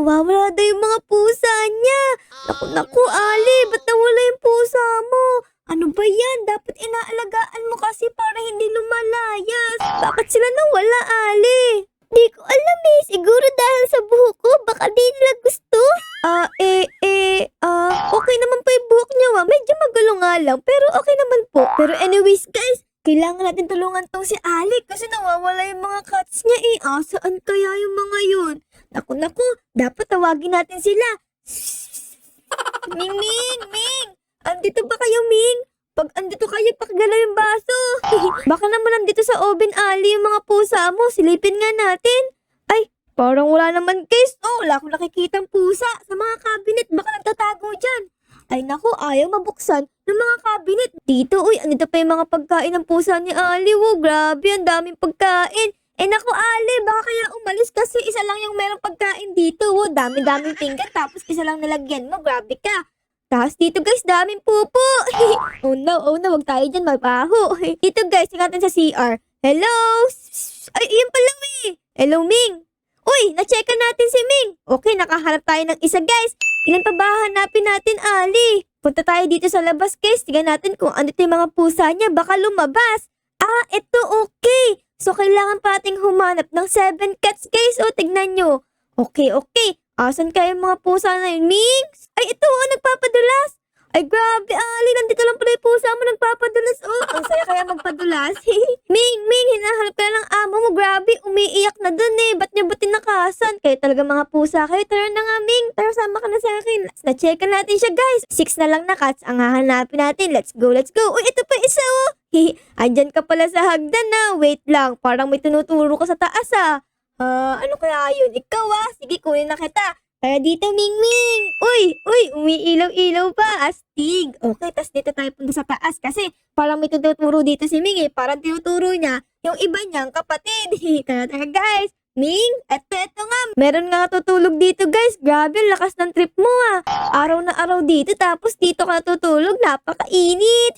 nawawala daw yung mga pusa niya. Naku, Ali, ba't nawala yung pusa mo? Ano ba yan? Dapat inaalagaan mo kasi para hindi lumalayas. Bakit sila nawala, Ali? Di ko alam eh. Siguro dahil sa buhok ko, baka di nila gusto. Okay naman po yung buhok niya, Medyo magulo nga lang, pero okay naman po. Pero anyways, guys, kailangan natin tulungan tong si Alec kasi nawawala yung mga cats niya eh. Saan kaya yung mga yun? Naku, dapat tawagin natin sila. Ming! Andito ba kayo, Ming? Pag andito kayo, pakigalaw yung baso. Baka naman andito sa oven, Ali, yung mga pusa mo. Silipin nga natin. Ay, parang wala naman, guys. Wala akong nakikitang pusa sa mga cabinet. Baka nagtatago dyan. Ay naku, ayaw mabuksan ng mga cabinet. Dito, andito pa yung mga pagkain ng pusa ni Ali. Grabe, ang daming pagkain. Naku, Ali, baka kaya umalis kasi isa lang yung merong pagkain dito. Dami-daming pinggan tapos isa lang nilagyan mo. Grabe ka. Tapos dito, guys, daming pupo. Oh no, wag tayo dyan, mabaho. Dito, guys, tingnan natin sa CR. Hello? Ay, iyan pala, Hello, Ming. Na-checkan natin si Ming. Okay, nakahanap tayo ng isa, guys. Ilan pa ba hanapin natin, Ali? Punta tayo dito sa labas, guys. Tingnan natin kung ano yung mga pusa niya. Baka lumabas. Ito, okay. So, kailangan pa ating humanap ng 7 cats, guys. Tignan nyo. Okay. Asan kayo mga pusa na yun, Ming? Ay, ito, nagpapadulas. Ay, grabe, Ali. Nandito lang pala yung pusa mo nagpapadulas. Ang saya kaya magpadulas. Ming, hinahanap ka na ng amo mo. Grabe, umiiyak na dun eh. Ba't niya tinakasan? Kayo talaga mga pusa kayo. Tara na nga, Ming. Tara, sama ka na sa akin. Na-checkan natin siya, guys. 6 na lang na cats ang hahanapin natin. Let's go. Ito pa isa, Andyan ka pala sa hagdan na. Wait lang, parang may tinuturo ka sa taas, ano kaya yun? Ikaw, Sige, kunin na kita. Tara dito, Ming. Umiilaw-ilaw pa. Astig. Okay, tas dito tayo punta sa taas kasi parang may tinuturo dito si Ming Parang tinuturo niya yung iba niyang kapatid. Tara, guys. Ming, eto nga. Meron nga tutulog dito, guys. Grabe, lakas ng trip mo, Araw na araw dito, tapos dito ka tutulog. Napakainit.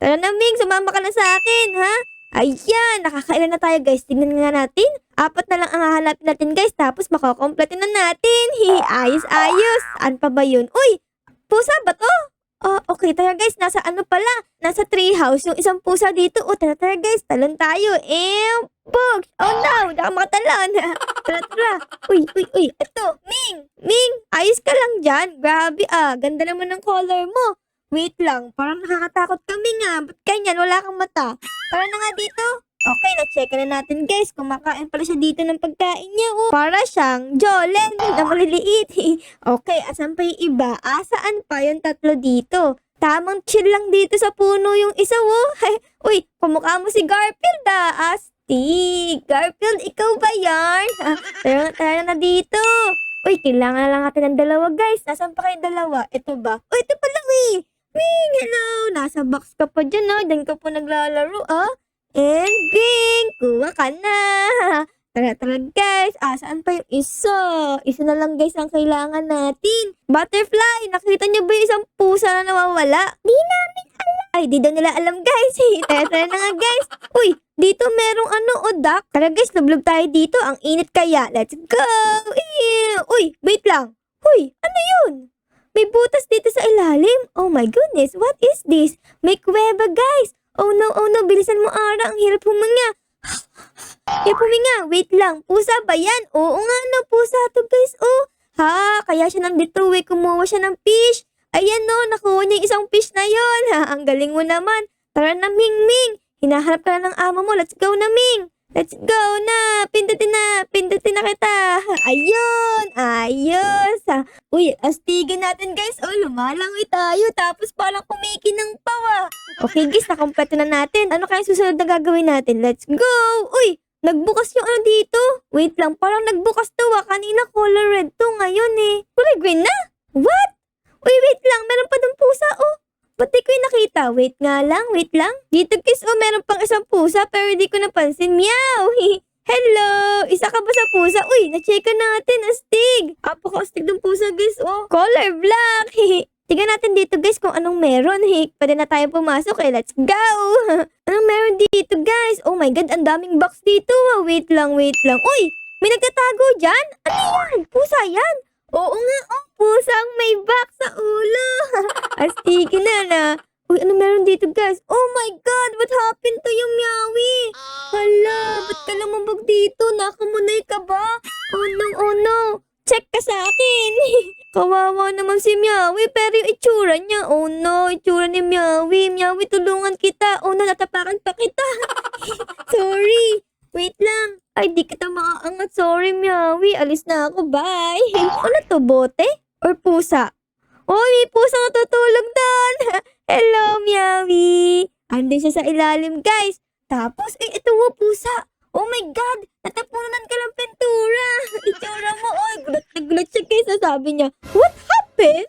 Tara na, Ming. Sumama ka na sa akin, ha? Ayan, nakakailan na tayo, guys. Tingnan nga natin. 4 na lang ang hahanapin natin, guys. Tapos makakompleto na natin. Ayos. Saan pa ba yun? Pusa ba to? Okay, tara, guys. Nasa ano pala? Nasa tree house. Yung isang pusa dito. Tara, guys. Talon tayo. Bugs! Oh no! Baka makatalon. Tara. Uy. Ito, Ming! Ayos ka lang dyan. Grabe, Ganda naman ng color mo. Wait lang. Parang nakakatakot kami nga. Ba't ganyan? Wala kang mata. Tara na nga dito. Okay, na-check na natin, guys. Kumakain pala siya dito ng pagkain niya, Para siyang Jolen na maliliit. Okay, asan pa yung iba? Saan pa yung 3 dito? Tamang chill lang dito sa puno yung isa, kumukha mo si Garfield, Astig. Garfield, ikaw ba yan? Tara na dito. Kailangan na lang natin ng 2, guys. Nasaan pa kayo 2? Ito ba? Ito pala, Ming, hello. Nasa box ka pa dyan, Diyan ka po naglalaro, And Bing, kuha ka na. Tara, guys. Saan pa yung isa? Isa na lang, guys, ang kailangan natin. Butterfly, nakita niyo ba yung isang pusa na nawawala? Di namin alam. Ay, di daw nila alam, guys. Tara na nga, guys. Dito merong duck. Tara, guys, lublob tayo dito. Ang init kaya. Let's go. Wait lang. Ano yun? May butas dito sa ilalim. Oh my goodness, what is this? May kuweba, guys. Oh no, bilisan mo, Ara. Ang hirap huminga. Wait lang. Pusa ba yan? Oo nga, pusa to, guys. Kaya siya nandito, kumuha siya ng fish. Ayan, nakuha niya yung isang fish na yon. Ang galing mo naman. Tara na, Ming. Hinahanap ka na ng amo mo. Let's go na, Ming. Let's go na. Pindutin na kita. Ayun. Ayos. Astigin natin, guys. Lumalangoy tayo. Tapos parang kumikinang pawa. Okay, guys. Nakompleto na natin. Ano kaya susunod na gagawin natin? Let's go. Nagbukas yung dito. Wait lang. Parang nagbukas to, Kanina color red to. Ngayon, kulay green na. What? Wait lang. Meron pa dong pusa, Ba't di ko yung nakita? Wait lang. Dito, guys, meron pang isang pusa pero di ko napansin. Meow! Hello! Isa ka ba sa pusa? Na-checkan natin. Astig! Apaka-astig ng pusa, guys, Color black! Tingnan natin dito, guys, kung anong meron. Pwede na tayo pumasok, Let's go! Anong meron dito, guys? Oh my God, ang daming box dito, Wait lang. May nagtatago dyan? Ano yan? Pusa yan? Oo nga, oh, pusang may back sa ulo. Astigin na. Uy, ano meron dito, guys? Oh my God, what happened to yung Meowie? Hala, ba't ka lumabog dito? Nakamunay ka ba? Oh no. Check ka sa akin. Kawawa naman si Meowie, pero yung itsura niya. Oh no, itsura ni Meowie. Meowie, tulungan kita. Oh no, natapakan pa kita. Sorry. Wait lang. Ay, di kita makaangat. Sorry, Meowie. Alis na ako. Bye. Ano to, bote? Or pusa? Oh, may pusa natutulog doon. Hello, Meowie. Andun siya sa ilalim, guys. Tapos, ito mo, pusa. Oh my God, natapunan ka ng pintura. Itsura mo, oy, gulat na gulat siya, guys. Sabi niya, what happened?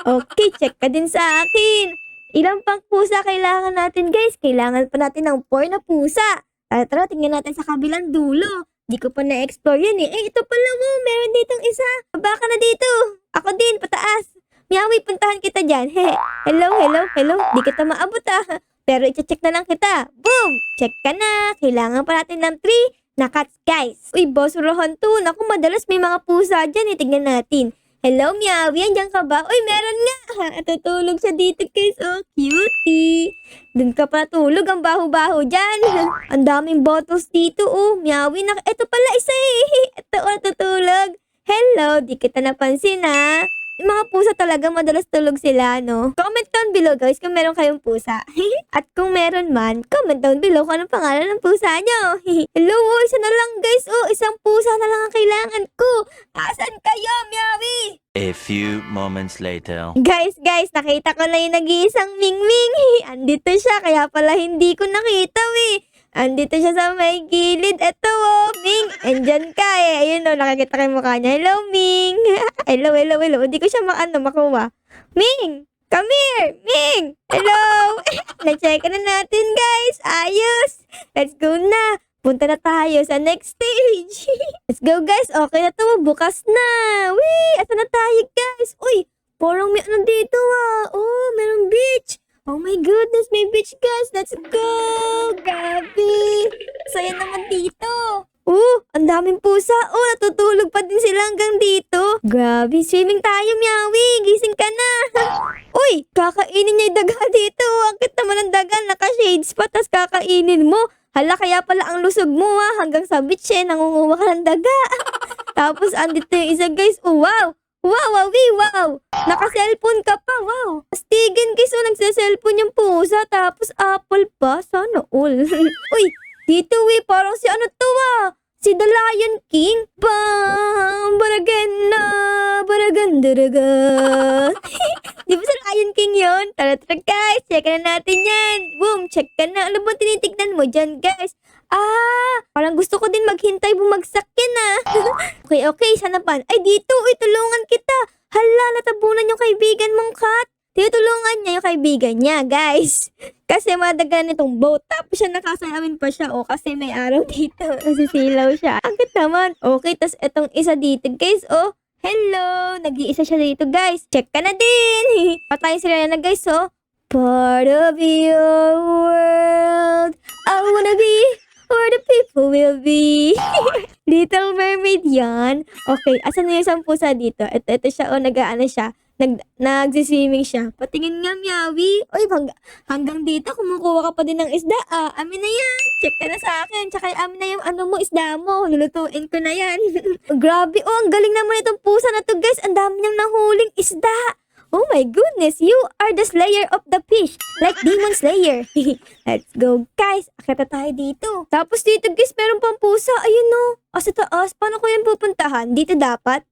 Okay, check ka din sa akin. Ilang pang pusa kailangan natin, guys? Kailangan pa natin ng 4 na pusa. Tara, tingnan natin sa kabilang dulo. Di ko pa na-explore yan eh. Ito pala mo, meron ditong isa. Baba ka na dito. Ako din, pataas. Meowie, puntahan kita dyan. Hello. Di kita maabot ah. Pero i-check na lang kita. Boom! Check ka na. Kailangan pa natin ng 3 na cats, guys. Uy, Boss Rohan 2. Naku, madalas may mga pusa dyan eh. Tignan natin. Hello, Meowie. Andiyan ka ba? Uy, meron nga. Natutulog siya dito, guys. Oh, cutie. Doon ka pa tulog. Ang baho-baho dyan. Ang daming bottles dito, oh. Meowie, ito pala isa eh. Ito, oh, natutulog. Hello, di kita napansin, ha? Yung mga pusa talaga madalas tulog sila, no? Comment down below, guys, kung meron kayong pusa. At kung meron man, comment down below kung anong pangalan ng pusa nyo. Hello, oh, isa na lang, guys. Oh, isang pusa na lang ang kailangan ko. Asan kayo, Meowie? A few moments later. Guys, nakita ko na yung nag-iisang Mingming. Andito siya, kaya pala hindi ko nakita, Andito siya sa may gilid. Eto, oh, Ming. Andyan ka eh. Ayun, oh, nakikita ko yung mukha niya. Hello, Ming. Hello. Hindi ko siya makuha. Ming, come here. Ming, hello. Na-check na natin, guys. Ayos. Let's go na. Punta na tayo sa next stage. Let's go, guys. Okay na to. Bukas na. Wee! Asa na tayo, guys? Uy, parang may ano dito, Oh, merong beach. Oh my goodness, may beach, guys. Let's go. Grabe. Saya naman dito. Ang daming pusa. Natutulog pa din sila hanggang dito. Grabe, swimming tayo, Meowie. Gising ka na. Uy, kakainin niya yung daga dito. Ang cute naman ng daga. Naka-shades pa, tas kakainin mo. Hala, kaya pala ang lusog mo, hanggang sa beach nangunguha ka ng daga. Tapos, andito yung isa, guys. Oh, wow. Wow. Naka-cellphone ka pa, wow. Astigin, guys, nagsa-cellphone yung pusa. Tapos, apple pa. Sana all. Uy, dito, parang si ano to, si The Lion King. Baragandaraga. Di ba sa Lion King yun? Tara, guys. Check na natin yan. Boom, check ka na. Ano ba tinitignan mo dyan, guys? Parang gusto ko din maghintay bumagsak yan, Okay, sana pa? Ay, dito. Tulungan kita. Hala, natabunan yung kaibigan mong cat. Tinutulungan niya yung kaibigan niya, guys. Kasi madagan nitong boat. Tapos siya nakasalamin pa siya, kasi may araw dito. Nasisilaw siya. Ang cute naman. Okay, tas etong isa dito, guys, Hello! Nag-iisa siya dito, guys. Check ka na din. Patayin sila na, guys, Part of your world. I wanna be where the people will be. Little Mermaid yan. Okay, asan na yung isang pusa dito? Ito siya, nag-aano siya. Nagsiswimming siya. Patingin nga, Meowie. Uy, hanggang dito, kumukuha ka pa din ng isda. Amin na yan. Check ka na sa akin. Tsaka amin na yung isda mo. Lulutuin ko na yan. Grabe, ang galing naman itong pusa na to, guys. Ang dami niyang nahuling isda. Oh my goodness, you are the slayer of the fish. Like Demon Slayer. Let's go, guys. Akita tayo dito. Tapos dito, guys, meron pang pusa. Ayun, sa taas. Paano ko yan pupuntahan? Dito dapat?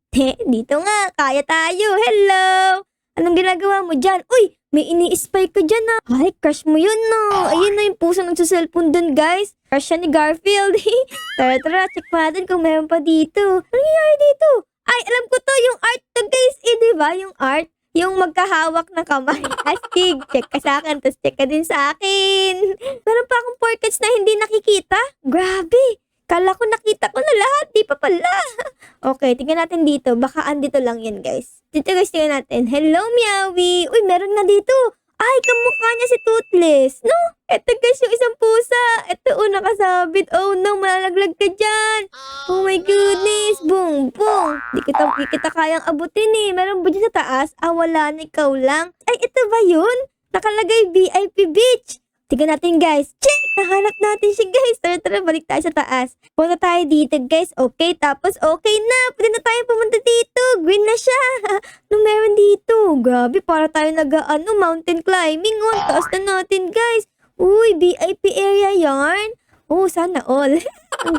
Dito nga. Kaya tayo. Hello. Anong ginagawa mo dyan? Uy, may ini-spy ka dyan, Ay, crush mo yun, Ayun na yung pusa nagsa-cellphone dun, guys. Crush siya ni Garfield. Tara, check natin kung meron pa dito. Ano nangyayari dito? Ay, alam ko to. Yung art to, guys. Diba? Yung art. Yung magkahawak na kamay. Astig, check ka sa akin, tapos check ka din sa akin. Meron pa akong portraits na hindi nakikita. Grabe. Kala ko nakita ko na lahat. Di pa pala. Okay, tingnan natin dito. Baka andito lang yan, guys. Dito, guys, tingnan natin. Hello, Meowie. Uy, meron na dito. Ay, kamukha niya si Toothless. No? Eto guys, yung isang pusa. Eto, nakasabit. Oh no, malalaglag ka dyan. Oh my goodness. Boom, boom. Di kita kayang abutin eh. Meron ba dyan sa taas? Ah, wala na, ikaw lang. Ay, ito ba yun? Nakalagay VIP Beach. Tignan natin guys. Check! Nahanap natin siya guys. Tara, balik tayo sa taas. Punta tayo dito guys. Okay, tapos okay na. Pwede na tayo pumunta dito. Green na siya. Ano meron dito? Grabe, para tayo mountain climbing. Oh, ang taas na natin guys. Uy, VIP area yarn. Oh, sana all.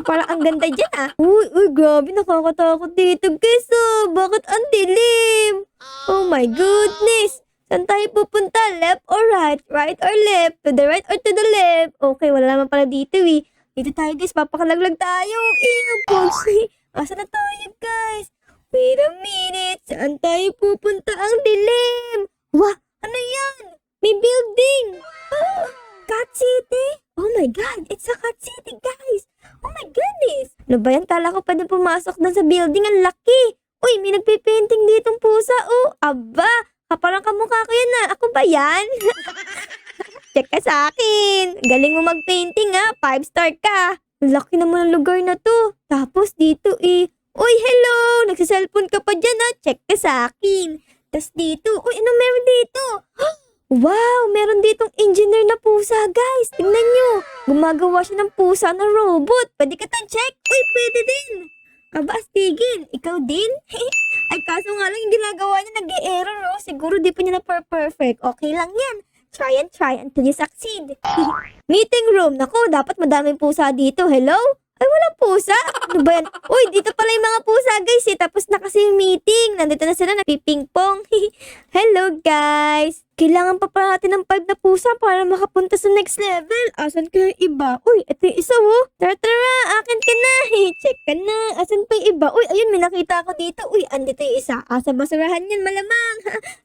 Parang ang ganda dyan ah. Uy, grabe, nakakatakot dito guys. Oh, bakit ang dilim? Oh my goodness. Saan tayo pupunta? Left or right? Right or left? To the right or to the left? Okay, wala naman pala dito eh. Dito tayo guys, papakalaglag tayo. Ang pulsi. Asa na tayo guys? Wait a minute. Saan tayo pupunta? Ang dilim. Wah, ano yan? May building. Cat City? Oh my God, it's a Cat City guys. Oh my goodness. Ano ba yan? Kala ko pwede pumasok doon sa building. Ang laki. Uy, may nagpipainting ditong pusa. Oh, aba. Parang kamukha ko yan na. Ako ba yan? Check ka sa akin. Galing mo mag-painting ha. 5-star ka. Laki naman ang lugar na to. Tapos dito eh. Uy, hello! Nagsiselfone ka pa dyan ha. Check ka sa akin. Tapos dito. Uy, ano meron dito? Wow! Meron ditong engineer na pusa guys. Tingnan nyo. Gumagawa siya ng pusa na robot. Pwede ka tang check? Uy, pwede din. Aba, astigin. Ikaw din? Ay, kaso nga lang yung ginagawa niya nag-e-error, oh. Siguro di pa niya na perfect. Okay lang yan. Try until you succeed. Meeting room. Naku, dapat madaming pusa dito. Hello? Ay, walang pusa? Ano ba yan? Uy, dito pala yung mga pusa, guys, eh. Tapos na kasi yung meeting. Nandito na sila, napipingpong. Hello, guys. Kailangan pa pala natin ng 5 na pusa para makapunta sa next level. Asan ka yung iba? Uy, ito yung isa, oh. Tara, akin ka na. Check ka na. Asan pa yung iba? Uy, ayun, may nakita ako dito. Uy, andito yung isa. Asa basurahan yan, malamang.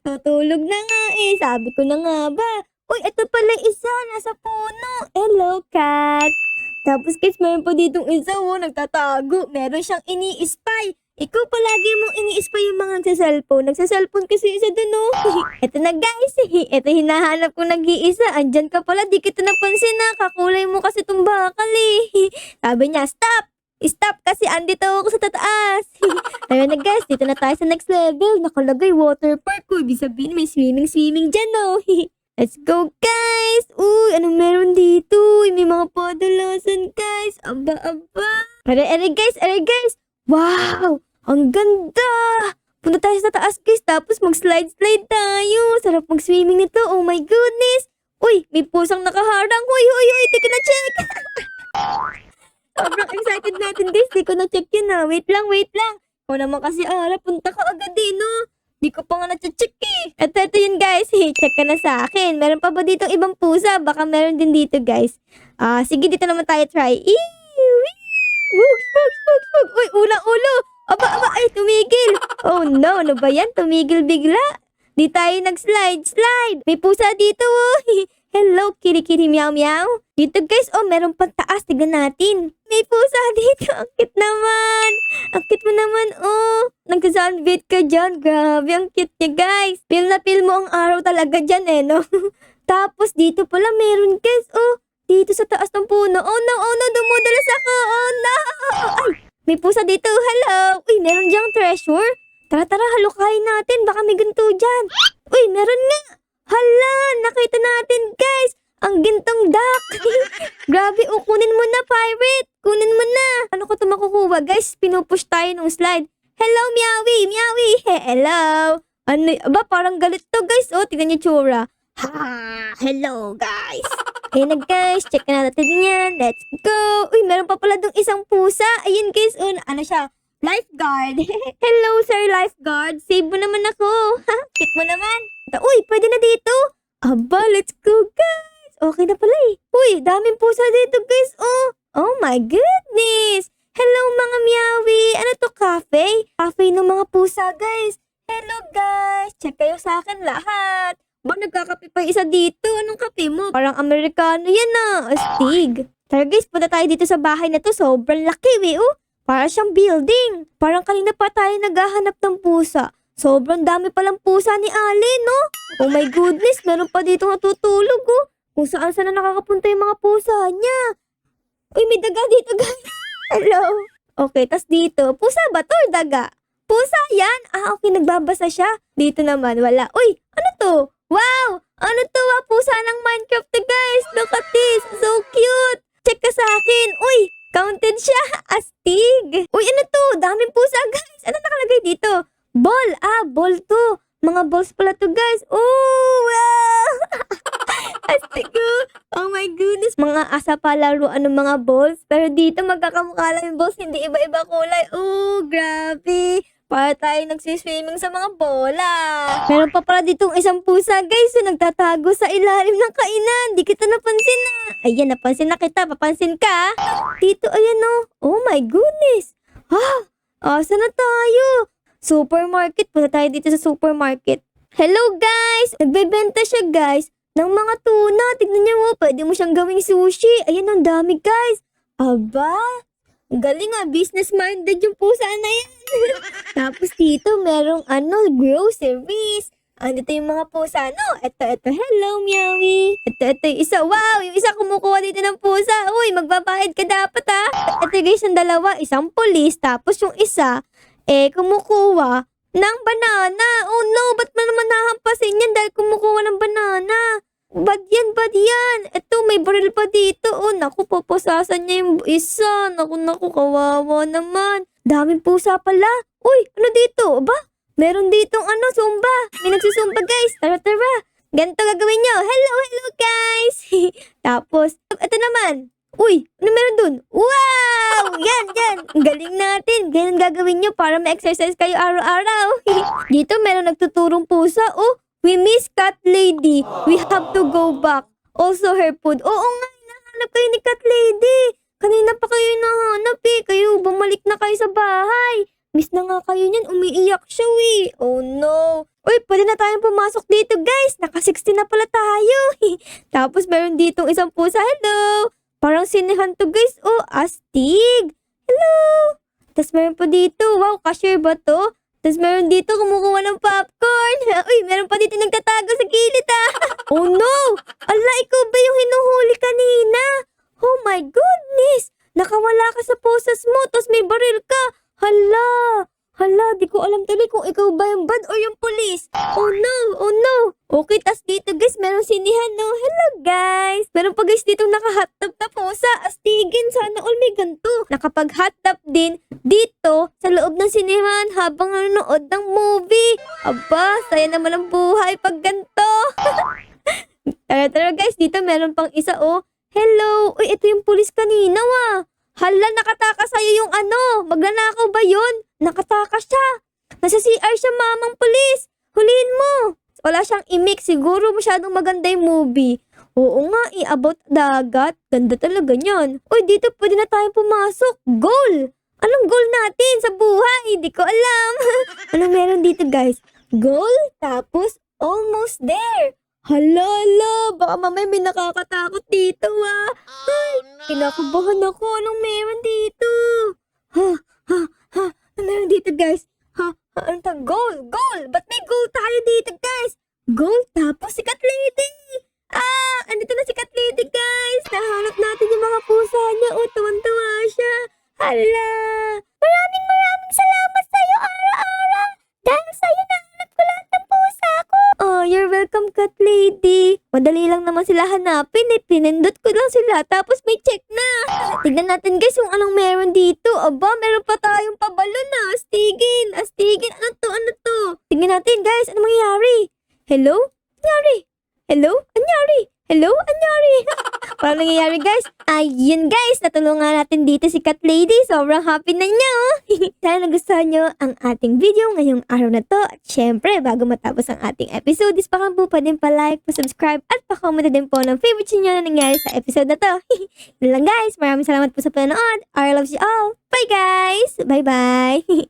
Natulog na nga eh. Sabi ko na nga ba. Uy, ito pala yung isa. Nasa puno. Hello, cat. Tapos guys, mayroon pa ditong isa, oh, nagtatago. Meron siyang ini-spy. Ikaw palagi mong ini-spy yung mga nagsa-cellphone. Nagsa-cellphone kasi isa dun, oh. Ito na guys, ito hinahanap ko nag-iisa. Andyan ka pala, di kita napansin na. Kakulay mo kasi itong bakal eh. Sabi niya, stop! Stop kasi andito ako sa tataas. Ayun na guys, dito na tayo sa next level. Nakalagay water park ko. Ibig sabihin may swimming dyan, oh. Let's go, guys! Uy, ano meron dito? Uy, may mga padalasan, guys. Aba. Ere, guys. Wow! Ang ganda! Punta tayo sa taas, guys. Tapos mag-slide tayo. Sarap mag-swimming nito. Oh my goodness! Uy, may pusang nakaharang. Uy, di ko na-check. Sobrang excited natin, guys. Di ko na-check yun, ha. Wait lang. O naman kasi, punta ka agad, no? Di ko pa nga na-check eh. Ito yun guys. Check ka na sa akin. Meron pa ba dito ibang pusa? Baka meron din dito guys. Sige, dito naman tayo try. Wug. Uy, ulo. Aba, ay, tumigil. Oh no, ano ba yan? Tumigil bigla. Di tayo nag-slide. May pusa dito, oh. Hello, kitty meow. Dito guys, oh, meron pang taas. Tignan natin. May pusa dito. Ang cute naman. Ang cute mo naman, oh. Nagka-sunbait ka dyan. Grabe, ang cute niya, guys. Feel na feel mo ang araw talaga dyan, eh, no? Tapos dito pala meron, guys, oh. Dito sa taas ng puno. Oh no, dumudulas ako. Oh no. Ay, may pusa dito. Hello. Uy, meron dyang treasure. Tara, halukayin natin. Baka may ganito dyan. Uy, meron nga. Hala, nakita natin, guys. Ang gintong duck. Grabe, kunin mo na, pirate. Kunin mo na. Ano ko ito makukuha, guys? Pinupush tayo nung slide. Hello, Meowie. Hello. Ano, parang galit to, guys. Oh, tignan niyo tsura. Hello, guys. Ayun na, guys. Check na natin yan. Let's go. Uy, meron pa pala dong isang pusa. Ayun, guys. Oh, ano siya? Lifeguard. Hello, sir lifeguard. Save mo naman ako. Cute mo naman. Uy, pwede na dito. Aba, let's go, guys. Okay na pala eh. Uy, daming pusa dito, guys. Oh my goodness. Hello, mga Meowie. Ano to, cafe? Cafe ng mga pusa, guys. Hello, guys. Check kayo sa akin lahat. Ba, nagkakape pa isa dito. Anong kape mo? Parang Amerikano yan astig. Tara, guys, punta tayo dito sa bahay na to. Sobrang laki, oh. Para siyang building. Parang kanina pa tayo naghahanap ng pusa. Sobrang dami palang pusa ni Ali, no? Oh my goodness, meron pa dito natutulog, oh. Kung saan na nakakapunta yung mga pusa niya. Uy, may daga dito, guys. Hello. Okay, tas dito, pusa ba to or daga? Pusa yan? Ah, okay, nagbabasa siya. Dito naman, wala. Uy, ano to? Wow! Ano to? Pusa ng Minecraft to, guys. Look at this. So cute. Check ka sa akin. Uy, counted siya. Astig. Uy, ano to? Daming pusa, guys. Ano nakalagay dito? Ball. Ah, ball to. Mga balls pala to, guys. Oh, wow! Astig ko. Oh my goodness. Mga asa pa laruan ng mga balls. Pero dito magkakamukha lang yung balls. Hindi iba-iba kulay. Oh, grabe. Para tayo nagsiswimming sa mga bola. Meron pa pala ditong isang pusa, guys. So, nagtatago sa ilalim ng kainan. Di kita napansin na. Ayan, napansin na kita. Papansin ka. Dito, ayan oh. Oh my goodness. Ah, asa na tayo? Supermarket. Punta tayo dito sa supermarket. Hello, guys. Nagbebenta siya, guys, ng mga tuna. Tignan niyo mo. Pwede mo siyang gawing sushi. Ayan, ang dami, guys. Aba, galing nga. Business-minded yung pusa na yan. Tapos dito, merong groceries. Dito yung mga pusa, no? Ito. Hello, Meowie. Ito yung isa. Wow, yung isa kumukuha dito ng pusa. Uy, magbabayad ka dapat, ha? Ito, guys, yung dalawa. Isang police. Tapos yung isa, kumukuha ng banana. Oh no, ba't mo naman nahampasin yan dahil kumukuha ng banana? Bad yan. Ito, may baril pa dito. Oh, naku, papasasan niya yung isa. Naku, kawawa naman. Daming pusa pala. Uy, ano dito? Aba, meron ditong zumba. May nagsusumba, guys. Tara. Ganito gagawin nyo. Hello, guys. Tapos, ito naman. Uy, ano meron dun? Wow! Yan. Ang galing natin. Ganyan gagawin nyo para ma-exercise kayo araw-araw. Dito, meron nagtuturong pusa. Oh, we miss Cat Lady. We have to go back. Also her food. Oo nga, hinahanap kayo ni Cat Lady. Kanina pa kayo nahanap Kayo, bumalik na kayo sa bahay. Miss na nga kayo niyan. Umiiyak siya Oh no. Uy, pwede na tayong pumasok dito, guys. Naka-16 na pala tayo. Tapos meron ditong isang pusa. Hello. Parang sinihan to, guys. Oh, astig. Hello. Tapos meron pa dito. Wow, cashier ba to? Tapos meron dito kumukuha ng popcorn. Uy, meron pa dito nagtatago sa gilid, Oh no! Ala, ikaw ba yung hinuhuli kanina? Oh my goodness! Nakawala ka sa poses mo, tapos may baril ka. Hala, di ko alam tuloy kung ikaw ba yung bad or yung police. Oh no. Okay, tas dito, guys, meron sinihan, no? Hello, guys. Meron pa, guys, dito naka-hot-tub na pusa. Astigin, sana all may ganito. Nakapag-hot-tub din dito sa loob ng sinihan habang nanonood ng movie. Aba, saya naman ang buhay pag ganito. Tara, guys, dito meron pang isa, oh. Hello. Uy, ito yung police kanina, Hala, nakatakas sa'yo yung magnanakaw ba yun? Nakatakas siya. Nasa CR siya, mamang pulis. Huliin mo. Wala siyang imik. Siguro masyadong maganda yung movie. Oo nga, about dagat. Ganda talaga niyan. Uy, dito pwede na tayong pumasok. Goal! Anong goal natin sa buhay? Hindi ko alam. Anong meron dito, guys? Goal, tapos almost there. Hala, baka mamaya may nakakatakot dito, Ay, kinakabahan ako. Anong meron dito? Anong meron dito, guys? Ano ta? Goal! Ba't may goal tayo dito, guys? Goal, tapos si Cat Lady. Andito na si Cat Lady, guys. Nahanap natin yung mga pusa niya. Tuwan-tuwa siya. Hala. Maraming salamat sa'yo, Ara-Ara. Dahil sa'yo nahanap ko lahat ng pusa ko. Oh, you're welcome, Cat Lady. Madali lang naman sila hanapin. Pinindot ko lang sila. Tapos may check na. Tignan natin, guys, kung anong meron dito. Aba, meron pa tayong pabalon na. Astigin. Ano to? Tignan natin, guys. Ano mangyayari? Hello? Anyari? Parang nangyayari, guys. Ayun, guys. Natulungan natin dito si Cat Lady. Sobrang happy na niya, Sana nagustuhan nyo ang ating video ngayong araw na to. At syempre, bago matapos ang ating episode, is baka po pwedeng pa-like, pa-subscribe, at pa-comment din po ng favorite nyo na nangyari sa episode na to. Yun lang, guys. Maraming salamat po sa panonood. I love you all. Bye, guys. Bye-bye.